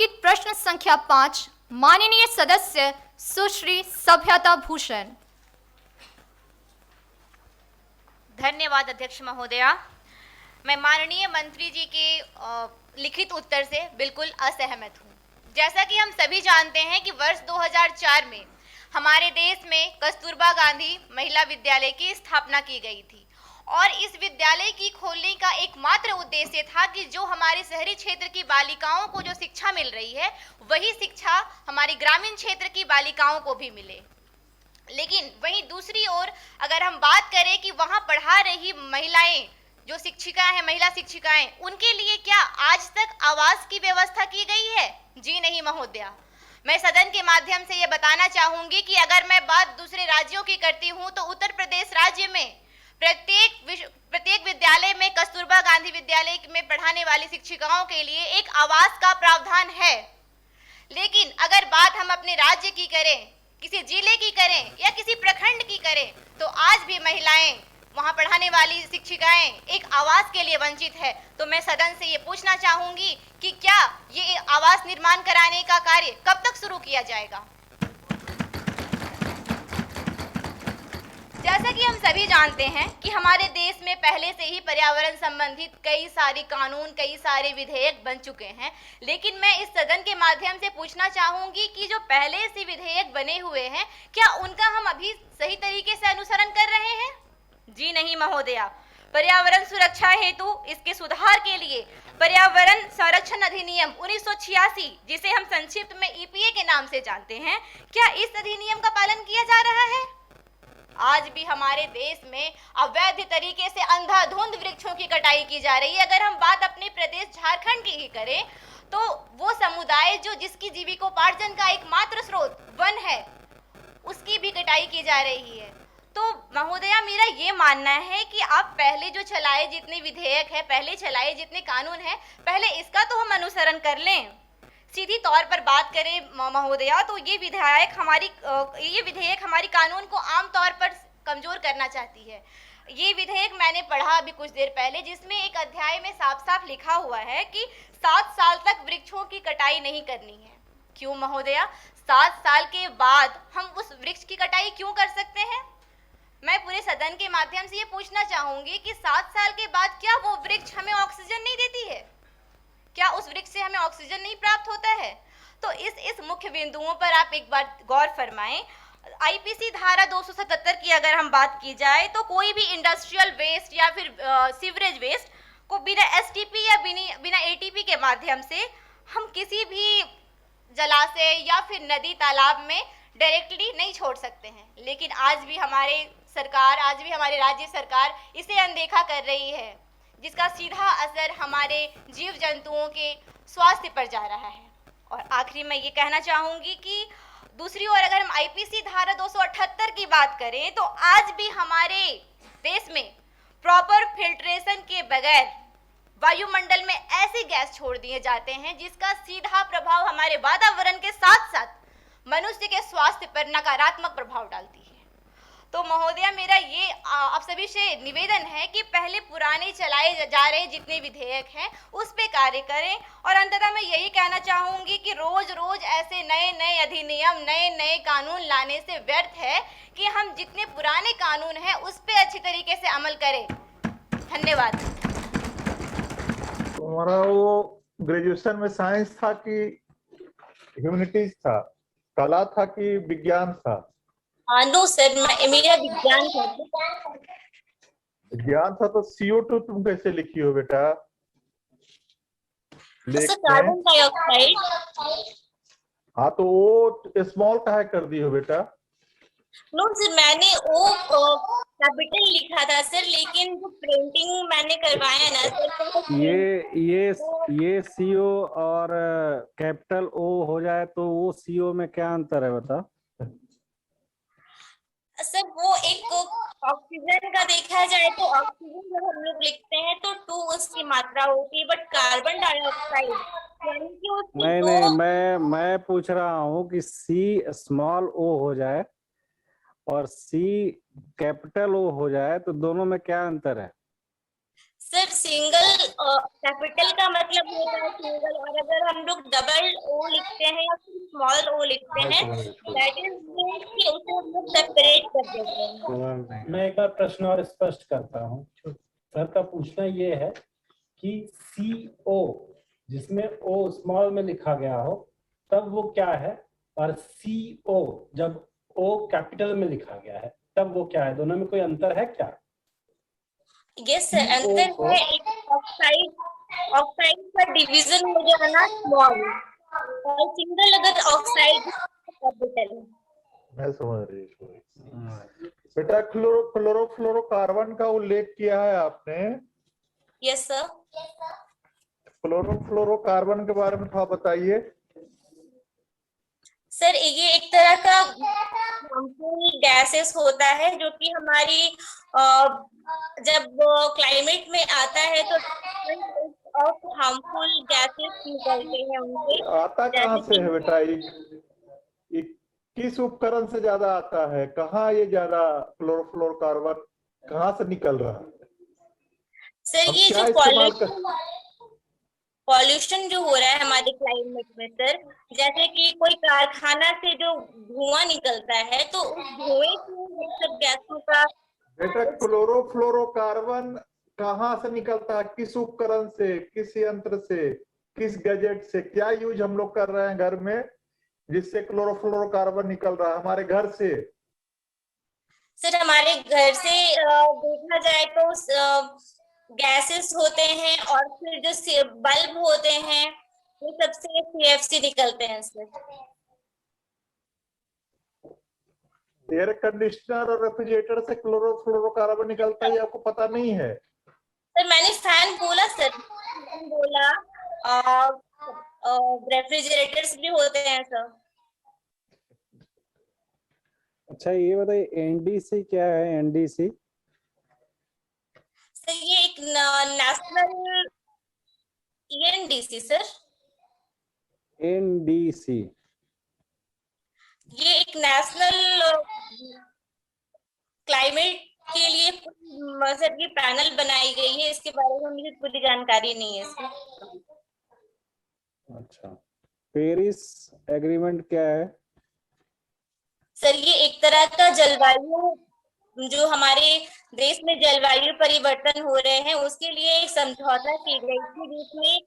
अंकित प्रश्न संख्या 5 माननीय सदस्य सुश्री सभ्यता भूषण। धन्यवाद अध्यक्ष महोदया। मैं माननीय मंत्री जी के लिखित उत्तर से बिल्कुल असहमत हूँ। जैसा कि हम सभी जानते हैं कि वर्ष 2004 में हमारे देश में कस्तूरबा गांधी महिला विद्यालय की स्थापना की गई थी और इस विद्यालय की खोलने का एकमात्र उद्देश्य था कि जो हमारे शहरी क्षेत्र की बालिकाओं को जो शिक्षा मिल रही है वही शिक्षा हमारी ग्रामीण क्षेत्र की बालिकाओं को भी मिले। लेकिन वहीं दूसरी ओर अगर हम बात करें कि वहां पढ़ा रही महिलाएं जो शिक्षिका हैं, महिला शिक्षिकाएं, उनके लिए क्या आज तक आवास की व्यवस्था की गई है? जी नहीं महोदया। मैं सदन के माध्यम से ये बताना चाहूंगी कि अगर मैं बात दूसरे राज्यों की करती हूं तो उत्तर प्रदेश राज्य में प्रत्येक विद्यालय में कस्तूरबा गांधी विद्यालय में पढ़ाने वाली शिक्षिकाओं के लिए एक आवास का प्रावधान है। लेकिन अगर बात हम अपने राज्य की करें, किसी जिले की करें या किसी प्रखंड की करें, तो आज भी महिलाएं, वहां पढ़ाने वाली शिक्षिकाएं एक आवास के लिए वंचित है। तो मैं सदन से ये पूछना चाहूंगी कि क्या ये आवास निर्माण कराने का कार्य कब तक शुरू किया जाएगा? जैसा कि हम सभी जानते हैं कि हमारे देश में पहले से ही पर्यावरण संबंधित कई सारे कानून, कई सारे विधेयक बन चुके हैं, लेकिन मैं इस सदन के माध्यम से पूछना चाहूंगी कि जो पहले से विधेयक बने हुए हैं क्या उनका हम अभी सही तरीके से अनुसरण कर रहे हैं? जी नहीं महोदया। पर्यावरण सुरक्षा हेतु इसके सुधार के लिए पर्यावरण संरक्षण अधिनियम 1986, जिसे हम संक्षिप्त में ईपीए के नाम से जानते हैं, क्या इस अधिनियम का पालन किया जा रहा है? आज भी हमारे देश में अवैध तरीके से अंधाधुंध वृक्षों की कटाई की जा रही है। अगर हम बात अपने प्रदेश झारखंड की ही करें तो वो समुदाय जो जिसकी जीविकोपार्जन का एकमात्र स्रोत वन है, उसकी भी कटाई की जा रही है। तो महोदया, मेरा ये मानना है कि आप पहले जो चलाए जितने विधेयक है, पहले चलाए जितने कानून है, पहले इसका तो हम अनुसरण कर लें। सीधी तौर पर बात करें महोदया तो ये विधेयक हमारी कानून को आम तौर पर कमजोर करना चाहती है। ये विधेयक मैंने पढ़ा अभी कुछ देर पहले, जिसमें एक अध्याय में साफ साफ लिखा हुआ है कि 7 साल तक वृक्षों की कटाई नहीं करनी है। क्यों महोदया? 7 साल के बाद हम उस वृक्ष की कटाई क्यों कर सकते हैं? मैं पूरे सदन के माध्यम से ये पूछना चाहूंगी कि 7 साल के बाद क्या वो वृक्ष हमें ऑक्सीजन नहीं देती है? क्या उस वृक्ष से हमें ऑक्सीजन नहीं प्राप्त होता है? तो इस मुख्य बिंदुओं पर आप एक बार गौर फरमाएं। आईपीसी धारा 277 की अगर हम बात की जाए तो कोई भी इंडस्ट्रियल वेस्ट या फिर सीवरेज वेस्ट को बिना एसटीपी या बिना एटीपी के माध्यम से हम किसी भी जलाशय या फिर नदी तालाब में डायरेक्टली नहीं छोड़ सकते हैं। लेकिन आज भी हमारी राज्य सरकार इसे अनदेखा कर रही है, जिसका सीधा असर हमारे जीव जंतुओं के स्वास्थ्य पर जा रहा है। और आखिरी में ये कहना चाहूंगी कि दूसरी ओर अगर हम आईपीसी धारा 278 की बात करें तो आज भी हमारे देश में प्रॉपर फिल्ट्रेशन के बगैर वायुमंडल में ऐसे गैस छोड़ दिए जाते हैं जिसका सीधा प्रभाव हमारे वातावरण के साथ साथ मनुष्य के स्वास्थ्य पर नकारात्मक प्रभाव डालती है। तो महोदया, मेरा ये आप सभी से निवेदन है कि पहले पुराने चलाए जा रहे जितने विधेयक हैं उस पे कार्य करें। और अंततः मैं यही कहना चाहूंगी कि रोज रोज ऐसे नए नए अधिनियम, नए नए कानून लाने से व्यर्थ है कि हम जितने पुराने कानून हैं उस पे अच्छी तरीके से अमल करें। धन्यवाद। तुम्हारा वो ग्रेजुएशन में साइंस था कि ह्यूमैनिटीज था, कला था कि विज्ञान था? नो सर, मेरा विज्ञान था। विज्ञान था तो CO2 तुम कैसे लिखी हो बेटा? Carbon dioxide. हाँ तो वो स्मॉल काहे कर दी हो बेटा? नो सर, मैंने वो कैपिटल लिखा था सर, लेकिन जो प्रिंटिंग मैंने करवाया ना सर, ये CO और कैपिटल O हो जाए तो वो CO में क्या अंतर है बता? सर वो एक ऑक्सीजन का देखा जाए तो ऑक्सीजन जब हम लोग लिखते हैं तो 2 उसकी मात्रा होती है, बट कार्बन डाइऑक्साइड यानी कि उसकी नहीं, मैं पूछ रहा हूँ कि C स्मॉल O हो जाए और C कैपिटल O हो जाए तो दोनों में क्या अंतर है? सर सिंगल कैपिटल का मतलब होता है सिंगल, और अगर हम लोग डबल ओ लिखते हैं या फिर स्मॉल ओ लिखते हैं, दैट इज कि उसे हम लोग सेपरेट कर देते हैं। मैं एक बार प्रश्न और स्पष्ट करता हूँ। सर का पूछना ये है कि CO जिसमें O स्मॉल में लिखा गया हो तब वो क्या है, और CO जब O कैपिटल में लिखा गया है तब वो क्या है, दोनों में कोई अंतर है क्या? यस सर, अंतर है। एक ऑक्साइड का डिवीजन हो जाना स्मॉल, और सिंगल अगर ऑक्साइड कैपिटल। मैं समझ रही हूँ बेटा। क्लोरोफ्लोरोकार्बन का उल्लेख किया है आपने। Yes sir. क्लोरोफ्लोरोकार्बन के बारे में थोड़ा बताइए। सर ये एक तरह का हार्मफुल गैसेस होता है जो कि हमारी जब क्लाइमेट में आता है तो हार्मफुल गैसेस निकलते हैं उनसे। आता कहाँ से है बेटा? ये किस उपकरण से ज्यादा आता है? कहाँ ये ज्यादा क्लोरोफ्लोरोकार्बन कहाँ से निकल रहा है? सर हम ये क्या जो इस्तेमाल पॉल्यूशन जो हो रहा है हमारे क्लाइमेट में सर, जैसे कि कोई कारखाना से जो धुआं निकलता है तो उस धुएं से सब गैसों का। बेटा क्लोरोफ्लोरोकार्बन कहाँ से निकलता है? किस उपकरण से, किस यंत्र से, किस गैजेट से? क्या यूज हम लोग कर रहे हैं घर में जिससे क्लोरोफ्लोरोकार्बन निकल रहा है हमारे घर से? सर हमारे घर से देखा जाए तो गैसेस होते हैं, और फिर जो बल्ब होते हैं वो सबसे CFC निकलते हैं सर। एयर कंडीशनर और रेफ्रिजरेटर से क्लोरोफ्लोरोकार्बन निकलता है, आपको पता नहीं है? सर मैंने फैन बोला सर, फैन बोला, रेफ्रिजरेटर्स भी होते हैं सर। अच्छा ये बताइए NDC क्या है? NDC सर ये एक नेशनल NDC सर, NDC ये एक नेशनल क्लाइमेट के लिए सर ये पैनल बनाई गई है। इसके बारे में मुझे पूरी जानकारी नहीं है सर। अच्छा, पेरिस एग्रीमेंट क्या है? सर ये एक तरह का जलवायु, जो हमारे देश में जलवायु परिवर्तन हो रहे हैं उसके लिए एक समझौता की गई थी, जिसमें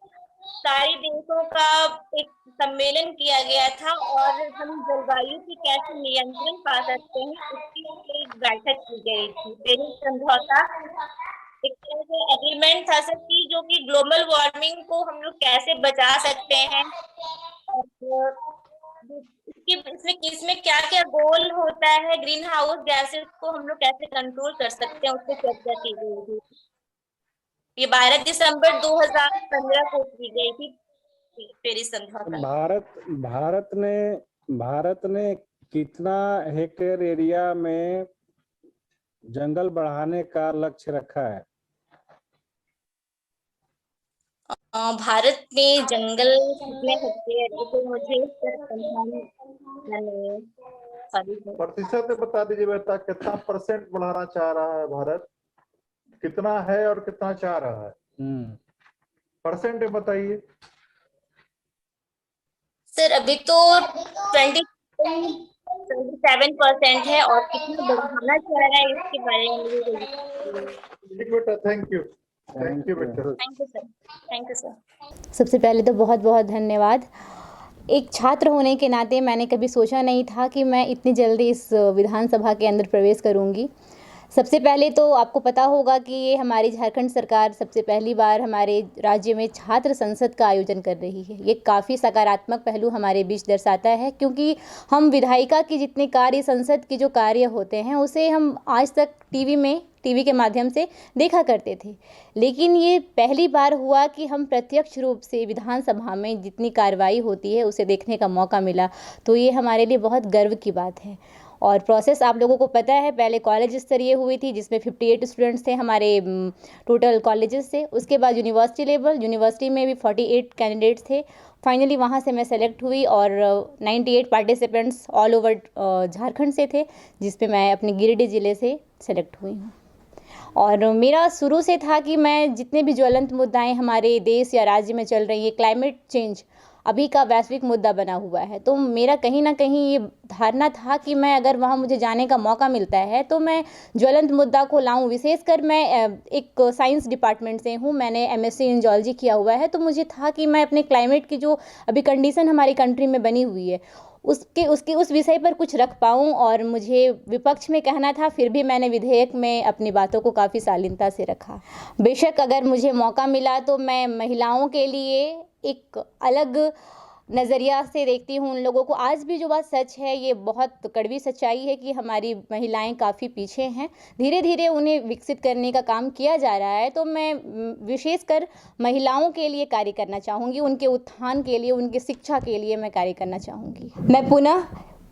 सारे देशों का एक सम्मेलन किया गया था, और हम जलवायु की कैसे नियंत्रण पा सकते हैं उसकी एक बैठक की गई थी। पेरिस समझौता एक तरह से एग्रीमेंट था सर की, जो कि ग्लोबल वार्मिंग को हम लोग कैसे बचा सकते हैं, और इसमें क्या क्या गोल होता है, ग्रीन हाउस गैसेस को हम लोग कैसे कंट्रोल कर सकते हैं, उसकी चर्चा की गई थी। ये 12 दिसंबर 2015 को की गई थी पेरिस समझौता। भारत ने कितना हेक्टेयर एरिया में जंगल बढ़ाने का लक्ष्य रखा है? भारत में जंगल कितने हेक्टेयर, तो मुझे प्रतिशत में बता दीजिए बेटा, कितना परसेंट बढ़ाना चाह रहा है भारत? कितना है और कितना चाह रहा है? परसेंट में बताइए सर। अभी तो 27% है, और कितना बढ़ाना चाह रहा है इसके बारे में मुझे। ठीक बेटा, थैंक यू बेटा। Thank you sir. सबसे पहले तो बहुत बहुत धन्यवाद। एक छात्र होने के नाते मैंने कभी सोचा नहीं था कि मैं इतनी जल्दी इस विधानसभा के अंदर प्रवेश करूंगी। सबसे पहले तो आपको पता होगा कि ये हमारी झारखंड सरकार सबसे पहली बार हमारे राज्य में छात्र संसद का आयोजन कर रही है। ये काफ़ी सकारात्मक पहलू हमारे बीच दर्शाता है, क्योंकि हम विधायिका की जितने कार्य, संसद के जो कार्य होते हैं उसे हम आज तक टीवी के माध्यम से देखा करते थे, लेकिन ये पहली बार हुआ कि हम प्रत्यक्ष रूप से विधानसभा में जितनी कार्रवाई होती है उसे देखने का मौका मिला। तो ये हमारे लिए बहुत गर्व की बात है। और प्रोसेस आप लोगों को पता है, पहले कॉलेज स्तरीय हुई थी जिसमें 58 स्टूडेंट्स थे हमारे टोटल कॉलेजेस से। उसके बाद यूनिवर्सिटी लेवल, यूनिवर्सिटी में भी 48 कैंडिडेट्स थे। फाइनली वहाँ से मैं सेलेक्ट हुई और 98 पार्टिसिपेंट्स ऑल ओवर झारखंड से थे, जिसपे मैं अपने गिरिडीह ज़िले से सेलेक्ट हुई हूँ। और मेरा शुरू से था कि मैं जितने भी ज्वलंत मुद्दाएं हमारे देश या राज्य में चल रही है, क्लाइमेट चेंज अभी का वैश्विक मुद्दा बना हुआ है, तो मेरा कहीं ना कहीं ये धारणा था कि मैं अगर वहाँ मुझे जाने का मौका मिलता है तो मैं ज्वलंत मुद्दा को लाऊं। विशेषकर मैं एक साइंस डिपार्टमेंट से हूँ, मैंने MSc इन जियोलॉजी किया हुआ है, तो मुझे था कि मैं अपने क्लाइमेट की जो अभी कंडीशन हमारी कंट्री में बनी हुई है उस विषय पर कुछ रख पाऊँ। और मुझे विपक्ष में कहना था, फिर भी मैंने विधेयक में अपनी बातों को काफ़ी शालीनता से रखा। बेशक अगर मुझे मौका मिला तो मैं महिलाओं के लिए एक अलग नज़रिया से देखती हूँ उन लोगों को। आज भी जो बात सच है, ये बहुत कड़वी सच्चाई है कि हमारी महिलाएं काफ़ी पीछे हैं। धीरे धीरे उन्हें विकसित करने का काम किया जा रहा है, तो मैं विशेषकर महिलाओं के लिए कार्य करना चाहूँगी, उनके उत्थान के लिए, उनकी शिक्षा के लिए मैं कार्य करना चाहूँगी। मैं पुनः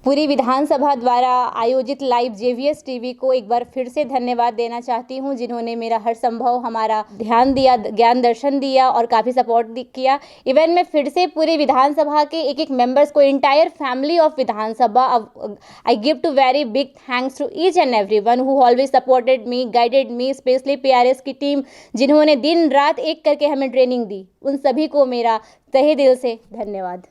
पूरी विधानसभा द्वारा आयोजित लाइव JVS TV को एक बार फिर से धन्यवाद देना चाहती हूं, जिन्होंने मेरा हर संभव हमारा ध्यान दिया, ज्ञान दर्शन दिया और काफ़ी सपोर्ट किया। इवन मैं फिर से पूरी विधानसभा के एक मेंबर्स को, entire family of Vidhan Sabha, I give to very big thanks to each and everyone who always supported me, guided me, specially PRS की टीम जिन्होंने दिन रात एक करके हमें ट्रेनिंग दी। उन सभी को मेरा तहे दिल से धन्यवाद।